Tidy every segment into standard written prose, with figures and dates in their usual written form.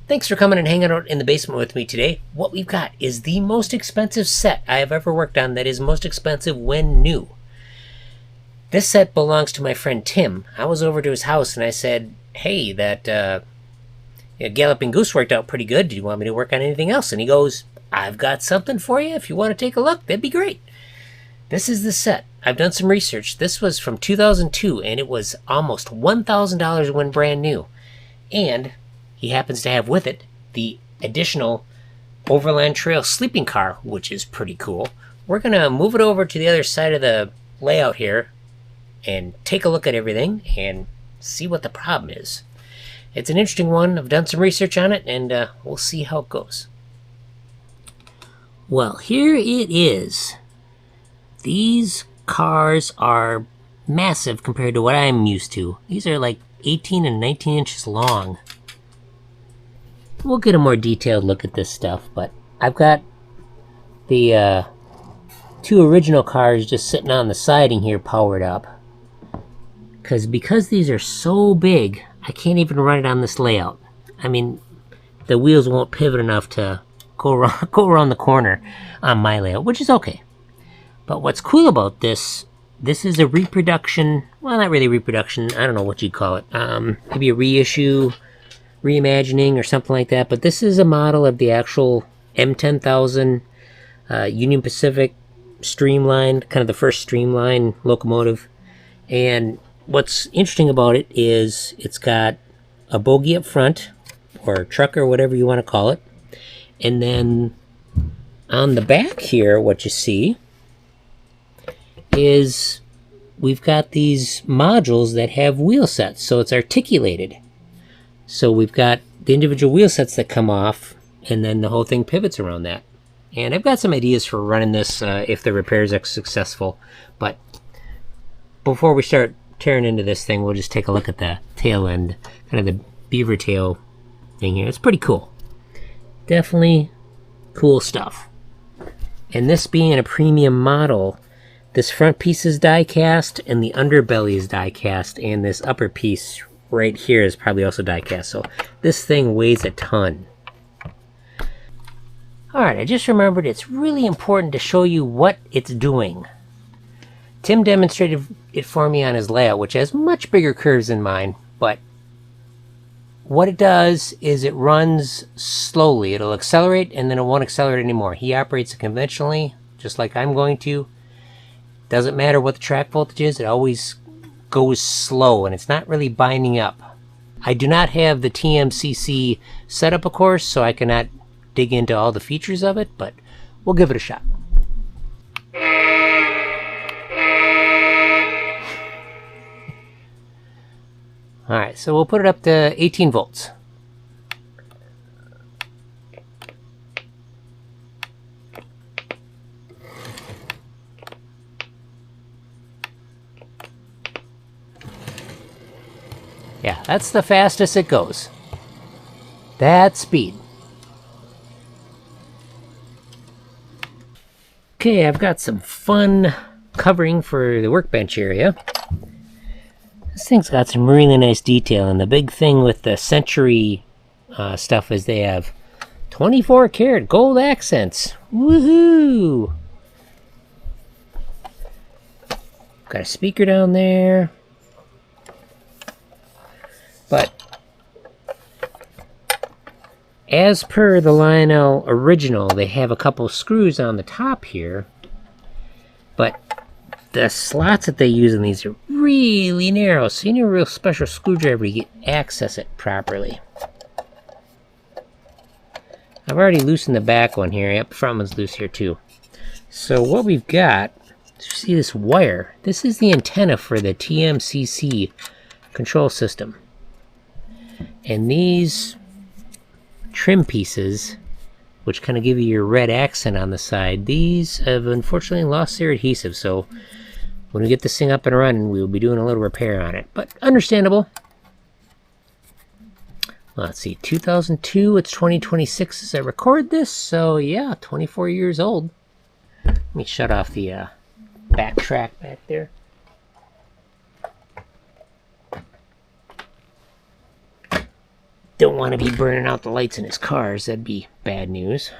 Thanks for coming and hanging out in the basement with me today. What we've got is the most expensive set I have ever worked on that is most expensive when new. This set belongs to my friend Tim. I was over to his house and I said, hey, that Galloping Goose worked out pretty good. Do you want me to work on anything else? And he goes, I've got something for you. If you want to take a look, that'd be great. This is the set. I've done some research. This was from 2002 and it was almost $1,000 when brand new. And he happens to have with it the additional Overland Trail sleeping car, which is pretty cool. We're going to move it over to the other side of the layout here and take a look at everything and see what the problem is. It's an interesting one. I've done some research on it, and we'll see how it goes. Well, here it is. These cars are massive compared to what I'm used to. These are like 18 and 19 inches long. We'll get a more detailed look at this stuff, but I've got the two original cars just sitting on the siding here powered up. Because these are so big, I can't even run it on this layout. I mean, the wheels won't pivot enough to go around the corner on my layout, which is okay. But what's cool about this is a reproduction, well, not really reproduction, I don't know what you'd call it. Maybe a reissue, reimagining or something like that, but this is a model of the actual M10000 Union Pacific streamlined, kind of the first streamlined locomotive. And what's interesting about it is it's got a bogie up front, or truck, or whatever you want to call it. And then on the back here, what you see is we've got these modules that have wheel sets, so it's articulated. So we've got the individual wheel sets that come off, and then the whole thing pivots around that. And I've got some ideas for running this if the repairs are successful. But before we start tearing into this thing, we'll just take a look at the tail end, kind of the beaver tail thing here. It's pretty cool. Definitely cool stuff. And this being a premium model, this front piece is die cast, and the underbelly is die cast, and this upper piece right here is probably also die cast, so this thing weighs a ton. Alright, I just remembered it's really important to show you what it's doing. Tim demonstrated it for me on his layout, which has much bigger curves than mine, but what it does is it runs slowly. It'll accelerate and then it won't accelerate anymore. He operates it conventionally, just like I'm going to. Doesn't matter what the track voltage is, it always goes slow, and it's not really binding up. I do not have the TMCC set up, of course, so I cannot dig into all the features of it, but we'll give it a shot. Alright, so we'll put it up to 18 volts. Yeah, that's the fastest it goes. That speed. Okay, I've got some fun covering for the workbench area. This thing's got some really nice detail, and the big thing with the Century stuff is they have 24 karat gold accents. Woohoo! Got a speaker down there. But as per the Lionel original, they have a couple screws on the top here, but the slots that they use in these are really narrow, so you need a real special screwdriver to access it properly. I've already loosened the back one here. Yep, the front one's loose here too. So what we've got, see this wire? This is the antenna for the TMCC control system. And these trim pieces, which kind of give you your red accent on the side, these have unfortunately lost their adhesive, so when we get this thing up and running, we will be doing a little repair on it, but understandable. Let's see, 2002, it's 2026 as I record this, so yeah, 24 years old. Let me shut off the backtrack back there. Don't want to be burning out the lights in his cars. That'd be bad news.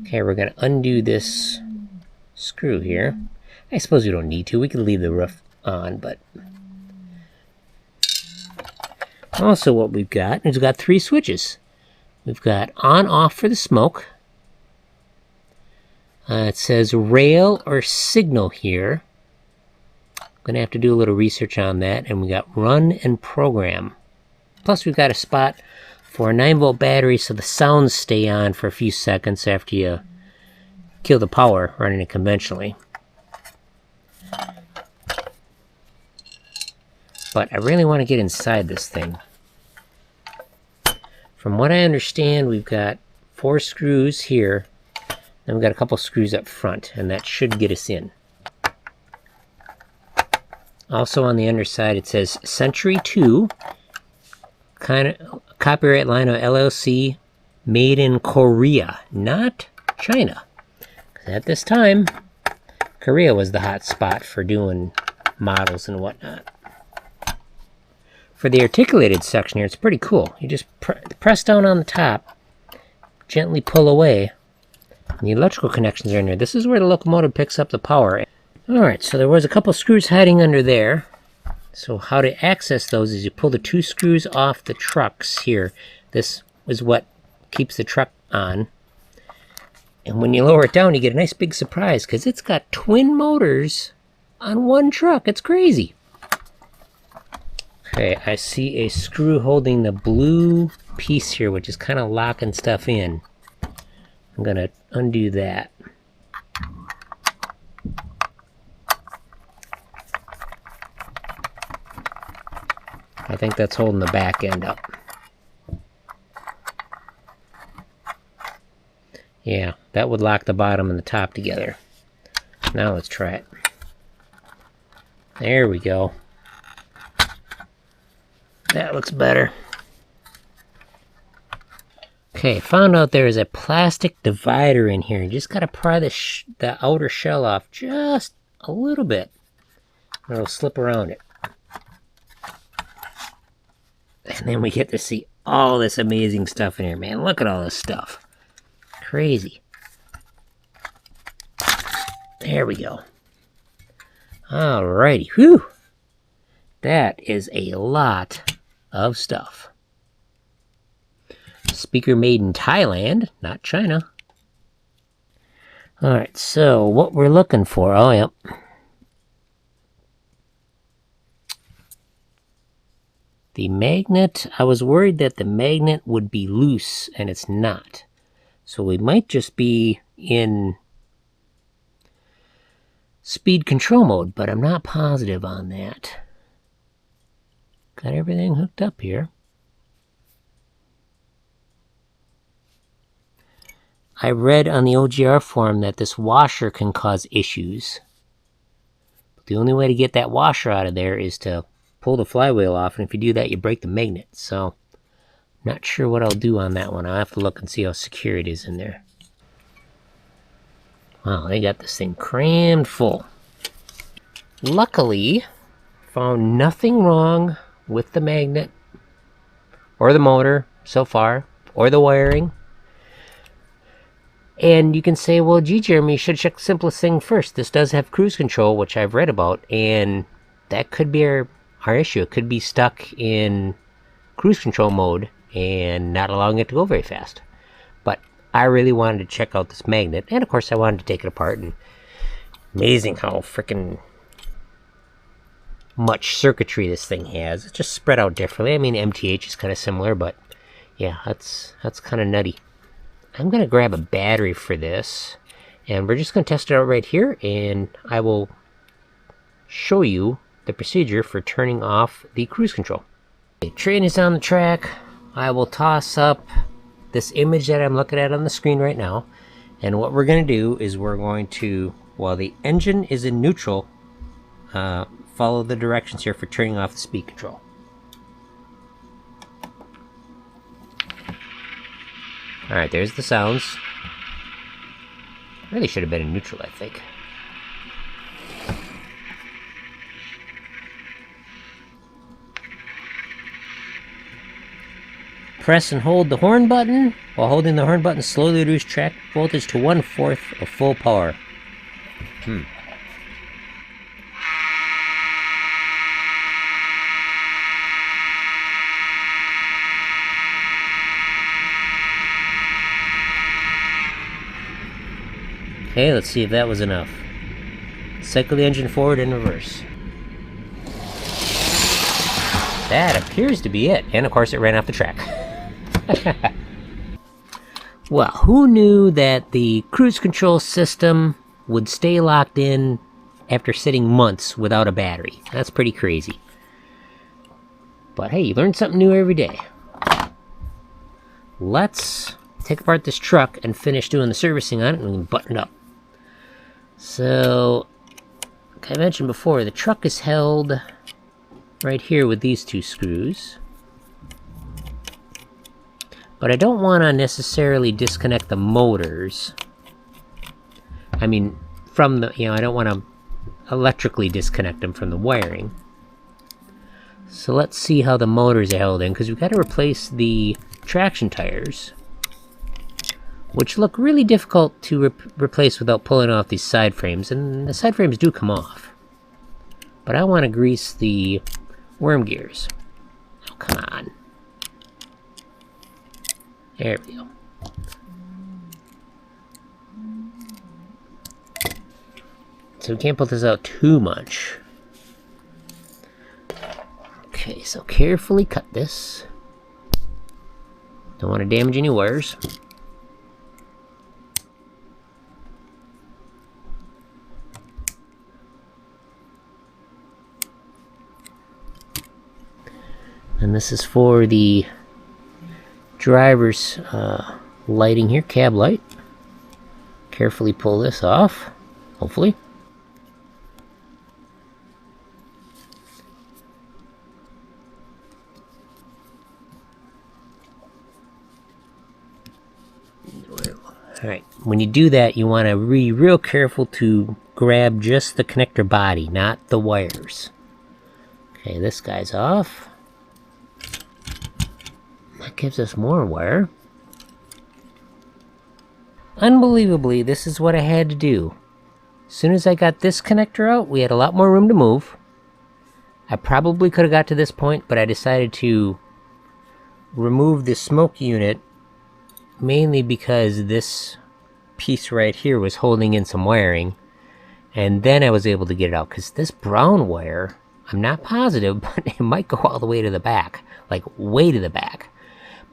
Okay, we're going to undo this screw here. I suppose we don't need to. We can leave the roof on, but... Also what we've got is we've got 3 switches. We've got on-off for the smoke. It says rail or signal here. I'm going to have to do a little research on that. And we got run and program. Plus we've got a spot for a 9-volt battery so the sounds stay on for a few seconds after you kill the power running it conventionally. But I really want to get inside this thing. From what I understand, we've got 4 screws here. Then we've got a couple screws up front, and that should get us in. Also on the underside, it says Century 2, kind of copyright Lionel LLC, made in Korea, not China. At this time, Korea was the hot spot for doing models and whatnot. For the articulated section here, it's pretty cool. You just press down on the top, gently pull away, and the electrical connections are in there. This is where the locomotive picks up the power. Alright, so there was a couple screws hiding under there. So how to access those is you pull the 2 screws off the trucks here. This is what keeps the truck on. And when you lower it down, you get a nice big surprise because it's got twin motors on one truck. It's crazy. Okay, I see a screw holding the blue piece here, which is kind of locking stuff in. I'm going to undo that. I think that's holding the back end up. Yeah, that would lock the bottom and the top together. Now let's try it. There we go. That looks better. Okay, found out there is a plastic divider in here. You just gotta pry the outer shell off just a little bit. It'll slip around it. And then we get to see all this amazing stuff in here, man. Look at all this stuff. Crazy. There we go. Alrighty, whew. That is a lot of stuff. Speaker made in Thailand, not China. Alright, so what we're looking for, oh yep. The magnet, I was worried that the magnet would be loose, and it's not. So we might just be in speed control mode, but I'm not positive on that. Got everything hooked up here. I read on the OGR forum that this washer can cause issues. But the only way to get that washer out of there is to pull the flywheel off, and if you do that, you break the magnet. So, not sure what I'll do on that one. I'll have to look and see how secure it is in there. Wow, they got this thing crammed full. Luckily, found nothing wrong with the magnet, or the motor so far, or the wiring. And you can say, well, gee, Jeremy, you should check the simplest thing first. This does have cruise control, which I've read about, and that could be our issue. It could be stuck in cruise control mode and not allowing it to go very fast. But I really wanted to check out this magnet, and of course I wanted to take it apart. And amazing how freaking much circuitry this thing has. It's just spread out differently. I mean, MTH is kind of similar, but yeah, that's kind of nutty. I'm going to grab a battery for this, and we're just going to test it out right here, and I will show you the procedure for turning off the cruise control. The train is on the track. I will toss up this image that I'm looking at on the screen right now, and what we're going to do is we're going to, while the engine is in neutral, follow the directions here for turning off the speed control. Alright, there's the sounds. Really should have been in neutral, I think. Press and hold the horn button. While holding the horn button, slowly reduce track voltage to 1/4 of full power. Okay, let's see if that was enough. Cycle the engine forward and reverse. That appears to be it. And of course it ran off the track. Well, who knew that the cruise control system would stay locked in after sitting months without a battery? That's pretty crazy. But hey, you learn something new every day. Let's take apart this truck and finish doing the servicing on it, and we can button it up. So, like I mentioned before, the truck is held right here with these two screws. But I don't want to necessarily disconnect the motors. I mean, from the, I don't want to electrically disconnect them from the wiring. So let's see how the motors are held in, because we've got to replace the traction tires, which look really difficult to replace without pulling off these side frames, and the side frames do come off. But I want to grease the worm gears. Oh, come on. There we go. So we can't pull this out too much. Okay, so carefully cut this. Don't want to damage any wires. And this is for the driver's lighting here, cab light. Carefully pull this off, hopefully. Alright, when you do that, you want to be real careful to grab just the connector body, not the wires. Okay, this guy's off. That gives us more wire. Unbelievably, this is what I had to do. As soon as I got this connector out, we had a lot more room to move. I probably could have got to this point, but I decided to remove the smoke unit, mainly because this piece right here was holding in some wiring, and then I was able to get it out, because this brown wire, I'm not positive, but it might go all the way to the back, like way to the back.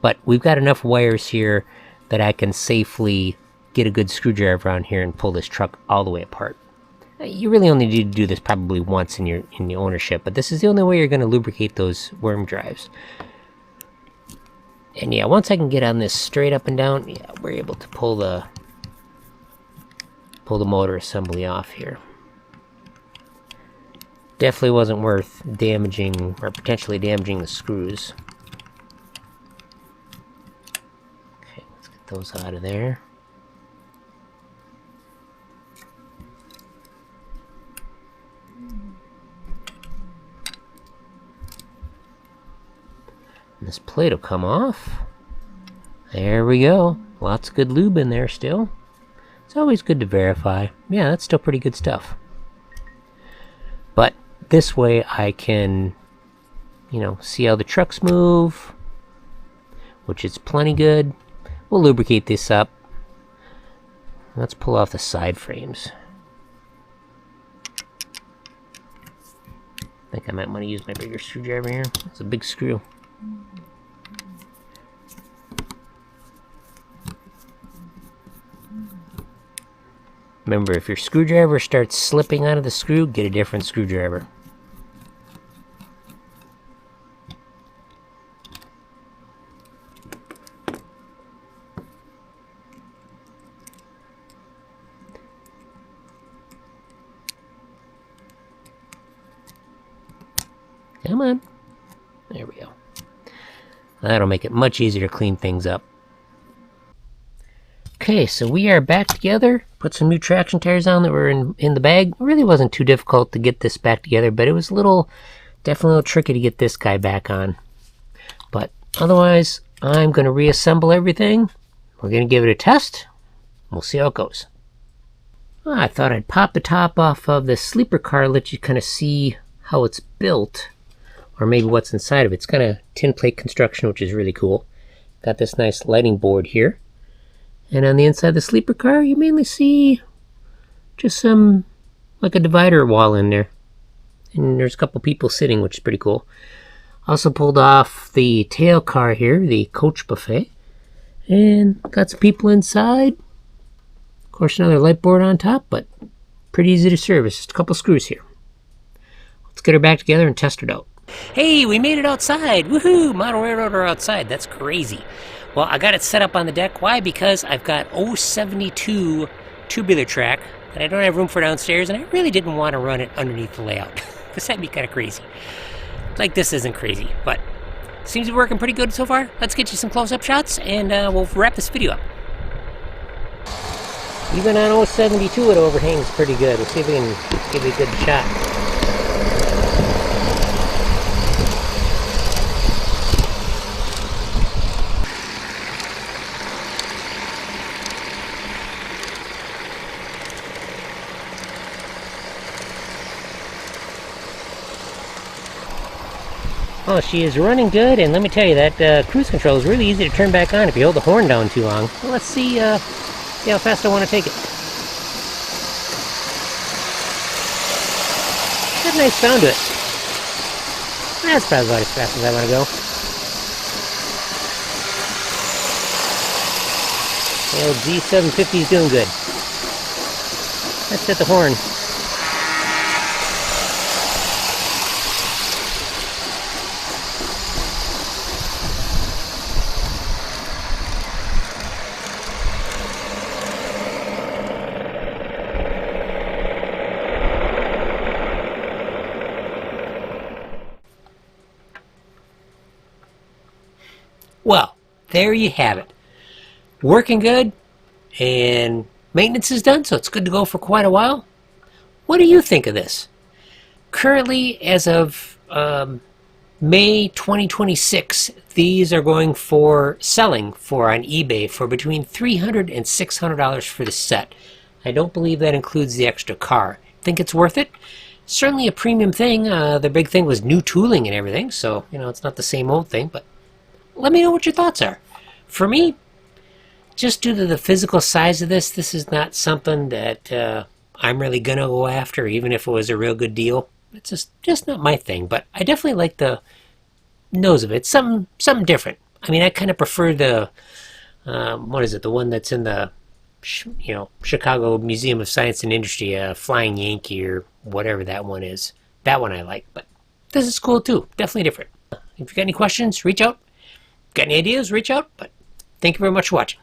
But we've got enough wires here that I can safely get a good screwdriver on here and pull this truck all the way apart. You really only need to do this probably once in the ownership, but this is the only way you're going to lubricate those worm drives. And yeah, once I can get on this straight up and down, yeah, we're able to pull the motor assembly off here. Definitely wasn't worth damaging or potentially damaging the screws. Okay, let's get those out of there. And this plate will come off. There we go. Lots of good lube in there still. It's always good to verify. Yeah, that's still pretty good stuff. But this way I can, see how the trucks move, which is plenty good. We'll lubricate this up. Let's pull off the side frames. I think I might want to use my bigger screwdriver here. It's a big screw. Remember, if your screwdriver starts slipping out of the screw, get a different screwdriver. Come on. There we go. That'll make it much easier to clean things up. Okay, so we are back together. Put some new traction tires on that were in the bag. It really wasn't too difficult to get this back together, but it was definitely a little tricky to get this guy back on. But otherwise, I'm going to reassemble everything. We're going to give it a test. We'll see how it goes. I thought I'd pop the top off of the sleeper car, let you kind of see how it's built, or maybe what's inside of it. It's kind of tin plate construction, which is really cool. Got this nice lighting board here. And on the inside of the sleeper car, you mainly see just some, like a divider wall in there. And there's a couple people sitting, which is pretty cool. Also pulled off the tail car here, the coach buffet. And got some people inside. Of course, another light board on top, but pretty easy to service. Just a couple screws here. Let's get her back together and test it out. Hey, we made it outside! Woohoo! Model railroader outside. That's crazy. Well, I got it set up on the deck. Why? Because I've got 072 tubular track that I don't have room for downstairs, and I really didn't want to run it underneath the layout. This would be kind of crazy. Like, this isn't crazy, but seems to be working pretty good so far. Let's get you some close-up shots, and we'll wrap this video up. Even on 072, it overhangs pretty good. Let's see if we can give you a good shot. Oh, she is running good, and let me tell you, that cruise control is really easy to turn back on if you hold the horn down too long. Well, let's see how fast I want to take it. Got a nice sound to it. That's probably about as fast as I want to go. The old G750 is doing good. Let's hit the horn. Well, there you have it. Working good, and maintenance is done, so it's good to go for quite a while. What do you think of this? Currently, as of May 2026, these are going for selling for on eBay for between $300 and $600 for the set. I don't believe that includes the extra car. Think it's worth it? Certainly a premium thing. The big thing was new tooling and everything, so it's not the same old thing, but let me know what your thoughts are. For me, just due to the physical size of this is not something that I'm really going to go after, even if it was a real good deal. It's just not my thing, but I definitely like the nose of it. Something different. I mean, I kind of prefer the, what is it, the one that's in the, Chicago Museum of Science and Industry, Flying Yankee or whatever that one is. That one I like, but this is cool too. Definitely different. If you got any questions, reach out. Got any ideas, reach out. But thank you very much for watching.